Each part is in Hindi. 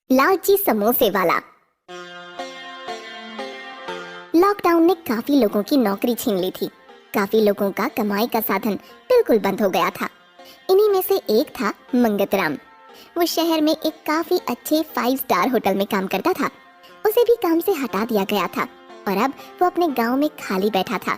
लालची समोसे वाला। लॉकडाउन ने काफी लोगों की नौकरी छीन ली थी। काफी लोगों का कमाई का साधन बिल्कुल बंद हो गया था। इन्हीं में से एक था मंगतराम। वो शहर में एक काफी अच्छे 5 स्टार होटल में काम करता था। उसे भी काम से हटा दिया गया था और अब वो अपने गांव में खाली बैठा था।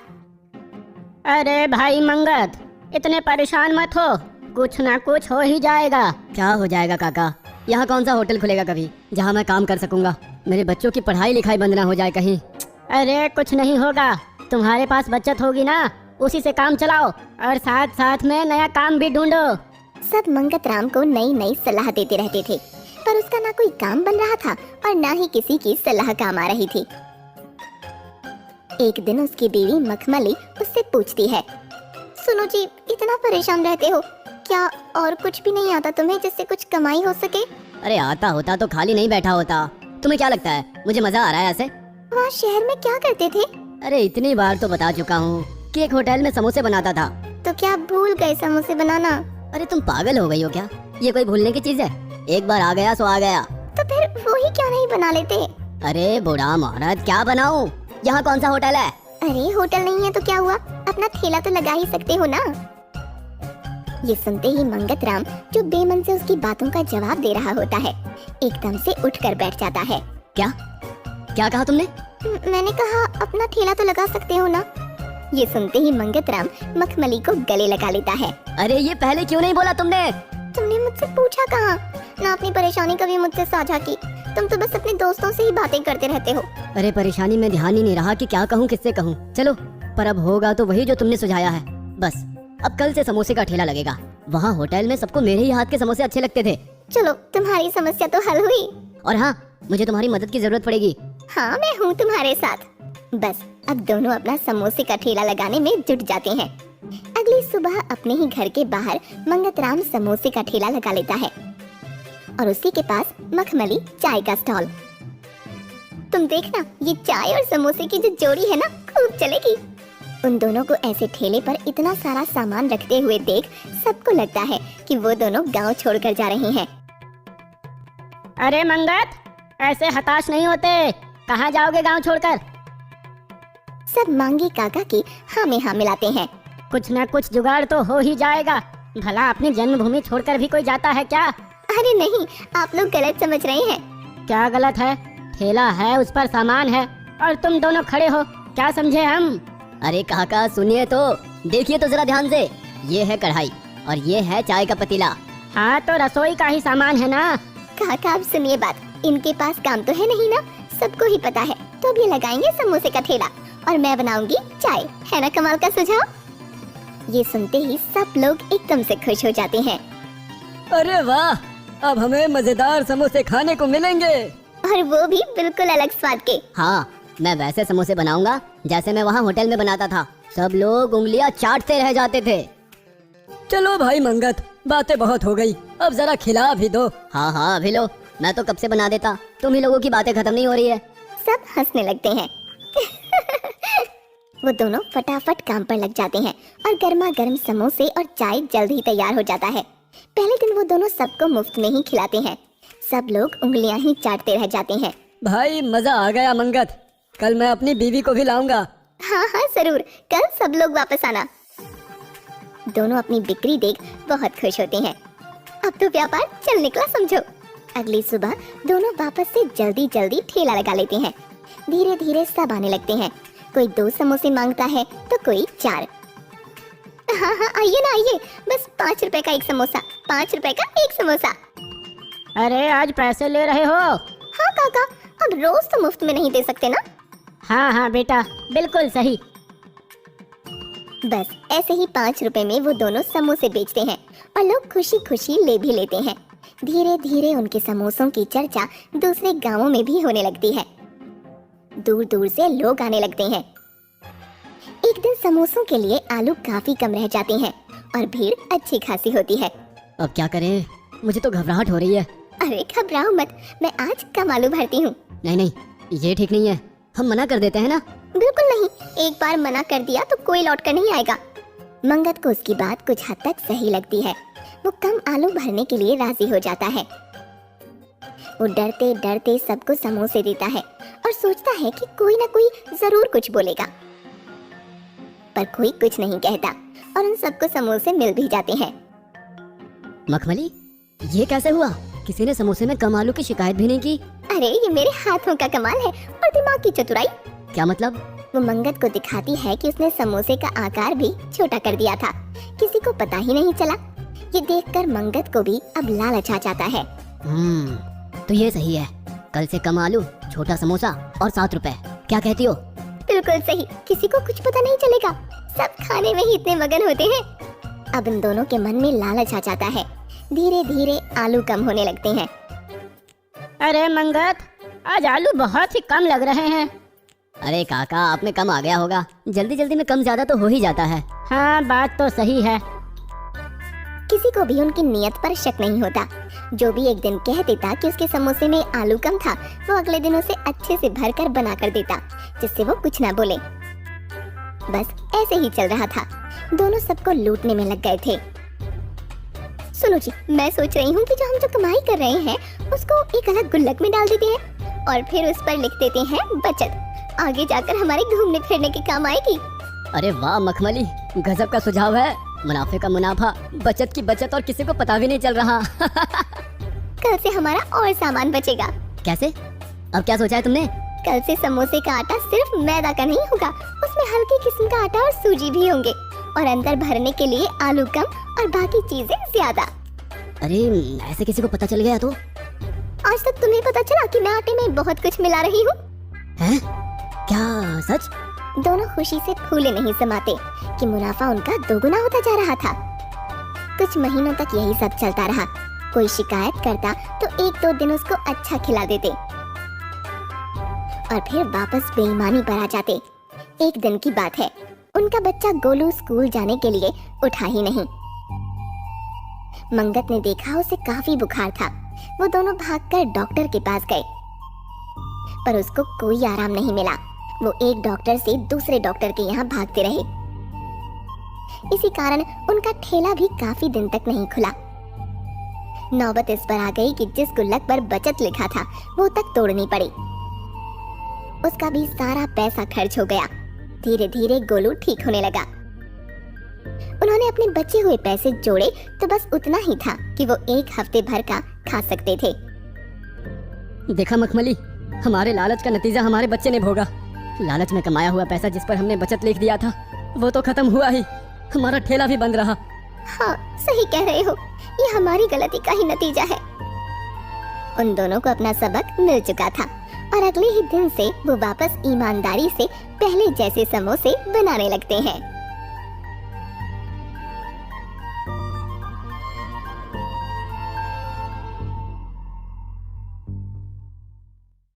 अरे भाई मंगत, इतने परेशान मत हो, कुछ ना कुछ हो ही जाएगा। क्या हो जाएगा काका? यहाँ कौन सा होटल खुलेगा कभी जहाँ मैं काम कर सकूंगा? मेरे बच्चों की पढ़ाई लिखाई बंद ना हो जाए कहीं। अरे कुछ नहीं होगा, तुम्हारे पास बचत होगी ना, उसी से काम चलाओ और साथ साथ में नया काम भी ढूंढो। सब मंगतराम को नई नई सलाह देते रहते थे, पर उसका ना कोई काम बन रहा था और ना ही किसी की सलाह काम आ रही थी। एक दिन उसकी बीवी मखमली उससे पूछती है, सुनो जी, इतना परेशान रहते हो, क्या और कुछ भी नहीं आता तुम्हें जिससे कुछ कमाई हो सके? अरे आता होता तो खाली नहीं बैठा होता। तुम्हें क्या लगता है मुझे मजा आ रहा है ऐसे? वहाँ शहर में क्या करते थे? अरे इतनी बार तो बता चुका हूँ कि एक होटल में समोसे बनाता था। तो क्या भूल गए समोसे बनाना? अरे तुम पागल हो गई हो क्या? ये कोई भूलने की चीज है? एक बार आ गया सो आ गया। तो फिर वो ही क्यों नहीं बना लेते? अरे बूढ़ा महाराज, क्या बनाऊं? यहाँ कौन सा होटल है? अरे होटल नहीं है तो क्या हुआ, अपना ठेला तो लगा ही सकते हो ना। ये सुनते ही मंगतराम, जो बेमन से उसकी बातों का जवाब दे रहा होता है, एकदम से उठकर बैठ जाता है। क्या क्या कहा तुमने? मैंने कहा अपना ठेला तो लगा सकते हो ना। ये सुनते ही मंगतराम मखमली को गले लगा लेता है। अरे ये पहले क्यों नहीं बोला तुमने? तुमने मुझसे पूछा कहाँ, ना अपनी परेशानी कभी मुझसे साझा की। तुम तो बस अपने दोस्तों से ही बातें करते रहते हो। अरे परेशानी में ध्यान ही नहीं रहा कि क्या कहूँ किससे कहूँ। चलो, पर अब होगा तो वही जो तुमने सुझाया है। बस अब कल से समोसे का ठेला लगेगा। वहाँ होटल में सबको मेरे ही हाथ के समोसे अच्छे लगते थे। चलो, तुम्हारी समस्या तो हल हुई। और हाँ, मुझे तुम्हारी मदद की जरूरत पड़ेगी। हाँ, मैं हूँ तुम्हारे साथ। बस अब दोनों अपना समोसे का ठेला लगाने में जुट जाते हैं। अगली सुबह अपने ही घर के बाहर मंगतराम समोसे का ठेला लगा लेता है और उसी के पास मखमली चाय का स्टॉल। तुम देखना, ये चाय और समोसे की जो जोड़ी है ना, खूब चलेगी। उन दोनों को ऐसे ठेले पर इतना सारा सामान रखते हुए देख सबको लगता है कि वो दोनों गांव छोड़कर जा रहे हैं। अरे मंगत, ऐसे हताश नहीं होते, कहाँ जाओगे गांव छोड़कर? सब मांगी काका की हाँ में हाँ मिलाते हैं। कुछ ना कुछ जुगाड़ तो हो ही जाएगा। भला अपनी जन्मभूमि छोड़कर भी कोई जाता है क्या? अरे नहीं, आप लोग गलत समझ रहे हैं। क्या गलत है? ठेला है, उस पर सामान है और तुम दोनों खड़े हो, क्या समझे हम? अरे काका सुनिए तो, देखिए तो जरा ध्यान से। ये है कढ़ाई और ये है चाय का पतीला। हाँ तो रसोई का ही सामान है ना। काका आप सुनिए बात, इनके पास काम तो है नहीं ना, सबको ही पता है। तो भी लगाएंगे समोसे का ठेला और मैं बनाऊंगी चाय, है ना कमाल का सुझाव? ये सुनते ही सब लोग एकदम से खुश हो जाते हैं। अरे वाह, अब हमें मजेदार समोसे खाने को मिलेंगे। और वो भी बिल्कुल अलग स्वाद के। हाँ, मैं वैसे समोसे बनाऊंगा जैसे मैं वहाँ होटल में बनाता था। सब लोग उंगलियां चाटते रह जाते थे। चलो भाई मंगत, बातें बहुत हो गई, अब जरा खिला भी दो। हाँ हाँ अभी लो, मैं तो कब से बना देता, तुम ही लोगों की बातें खत्म नहीं हो रही है। सब हंसने लगते हैं। वो दोनों फटाफट काम पर लग जाते हैं और गर्मा गर्म समोसे और चाय जल्द ही तैयार हो जाता है। पहले दिन वो दोनों सबको मुफ्त में ही खिलाते हैं। सब लोग उंगलियां ही चाटते रह जाते हैं। भाई मजा आ गया मंगत, कल मैं अपनी बीवी को भी लाऊंगा। हाँ हाँ जरूर, कल सब लोग वापस आना। दोनों अपनी बिक्री देख बहुत खुश होते हैं। अब तो व्यापार चल निकला समझो। अगली सुबह दोनों वापस से जल्दी जल्दी ठेला लगा लेते हैं। धीरे धीरे सब आने लगते हैं। कोई 2 समोसे मांगता है तो कोई 4। हाँ हाँ आइए ना आइए, बस 5 रुपए का एक समोसा, 5 रुपए का एक समोसा। अरे आज पैसे ले रहे हो? हाँ काका, अब रोज तो मुफ्त में नहीं दे सकते ना। हाँ हाँ बेटा, बिल्कुल सही। बस ऐसे ही 5 रुपए में वो दोनों समोसे बेचते हैं और लोग खुशी खुशी ले भी लेते हैं। धीरे धीरे उनके समोसों की चर्चा दूसरे गांवों में भी होने लगती है। दूर दूर से लोग आने लगते हैं। एक दिन समोसों के लिए आलू काफी कम रह जाते हैं और भीड़ अच्छी खासी होती है। अब क्या करें, मुझे तो घबराहट हो रही है। अरे घबराओ मत, मैं आज कम आलू भरती हूँ। नहीं नहीं, ये ठीक नहीं है, हम मना कर देते हैं ना। बिल्कुल नहीं, एक बार मना कर दिया तो कोई लौट कर नहीं आएगा। मंगत को उसकी बात कुछ हद तक सही लगती है। वो कम आलू भरने के लिए राजी हो जाता है। वो डरते डरते सबको समोसे देता है और सोचता है कि कोई ना कोई जरूर कुछ बोलेगा, पर कोई कुछ नहीं कहता और उन सबको समोसे मिल भी जाते हैं। मखमली, ये कैसे हुआ? किसी ने समोसे में कम आलू की शिकायत भी नहीं की। अरे ये मेरे हाथों का कमाल है और दिमाग की चतुराई। क्या मतलब? वो मंगत को दिखाती है कि उसने समोसे का आकार भी छोटा कर दिया था, किसी को पता ही नहीं चला। ये देखकर मंगत को भी अब लालच आ जाता है। तो ये सही है, कल से कम आलू, छोटा समोसा और 7 रुपए। क्या कहती हो? बिल्कुल सही, किसी को कुछ पता नहीं चलेगा, सब खाने में ही इतने मगन होते हैं। अब इन दोनों के मन में लालच आ जाता है, धीरे धीरे आलू कम होने लगते हैं। अरे मंगत, आज आलू बहुत ही कम लग रहे हैं। अरे काका, आप में कम आ गया होगा, जल्दी जल्दी में कम ज्यादा तो हो ही जाता है। हाँ, बात तो सही है। किसी को भी उनकी नियत पर शक नहीं होता। जो भी एक दिन कह देता कि उसके समोसे में आलू कम था, वो अगले दिन उसे अच्छे से भरकर बना कर देता, जिससे वो कुछ ना बोले। बस ऐसे ही चल रहा था, दोनों सबको लूटने में लग गए थे। सुनो जी, मैं सोच रही हूँ कि जो कमाई कर रहे हैं उसको एक अलग गुल्लक में डाल देते हैं और फिर उस पर लिख देते हैं बचत, आगे जाकर हमारे घूमने फिरने के काम आएगी। अरे वाह मखमली, गजब का सुझाव है। मुनाफे का मुनाफा, बचत की बचत और किसी को पता भी नहीं चल रहा। कल से हमारा और सामान बचेगा। कैसे? अब क्या सोचा है तुमने? कल से समोसे का आटा सिर्फ मैदा का नहीं होगा, उसमें हल्के किस्म का आटा और सूजी भी होंगे और अंदर भरने के लिए आलू कम और बाकी चीजें ज्यादा। अरे ऐसे किसी को पता चल गया तो? आज तक तुम्हें पता चला कि मैं आटे में बहुत कुछ मिला रही हूँ। हैं? क्या सच? दोनों खुशी से फूले नहीं समाते कि मुनाफा उनका दोगुना होता जा रहा था। कुछ महीनों तक यही सब चलता रहा। कोई शिकायत करता तो 1-2 दिन उसको अच्छा खिला देते और फिर वापस बेईमानी पर आ जाते। एक दिन की बात है, उनका बच्चा गोलू स्कूल जाने के लिए उठा ही नहीं। मंगत ने देखा उसे काफी बुखार था। वो दोनों भागकर डॉक्टर के पास गए, पर उसको कोई आराम नहीं मिला। वो एक डॉक्टर से दूसरे डॉक्टर के यहाँ भागते रहे। इसी कारण उनका ठेला भी काफी दिन तक नहीं खुला। नौबत इस पर आ गई कि जिस गुल्लक पर बचत लिखा था वो तक तोड़नी पड़ी। उसका भी सारा पैसा खर्च हो गया। धीरे धीरे गोलू ठीक होने लगा। उन्होंने अपने बचे हुए पैसे जोड़े तो बस उतना ही था कि वो 1 हफ्ते भर का खा सकते थे। देखा मखमली, हमारे लालच का नतीजा हमारे बच्चे ने भोगा। लालच में कमाया हुआ पैसा जिस पर हमने बचत लिख दिया था वो तो खत्म हुआ ही, हमारा ठेला भी बंद रहा। हाँ, सही कह रहे हो, ये हमारी गलती का ही नतीजा है। उन दोनों को अपना सबक मिल चुका था और अगले ही दिन से वो वापस ईमानदारी से पहले जैसे समोसे बनाने लगते हैं।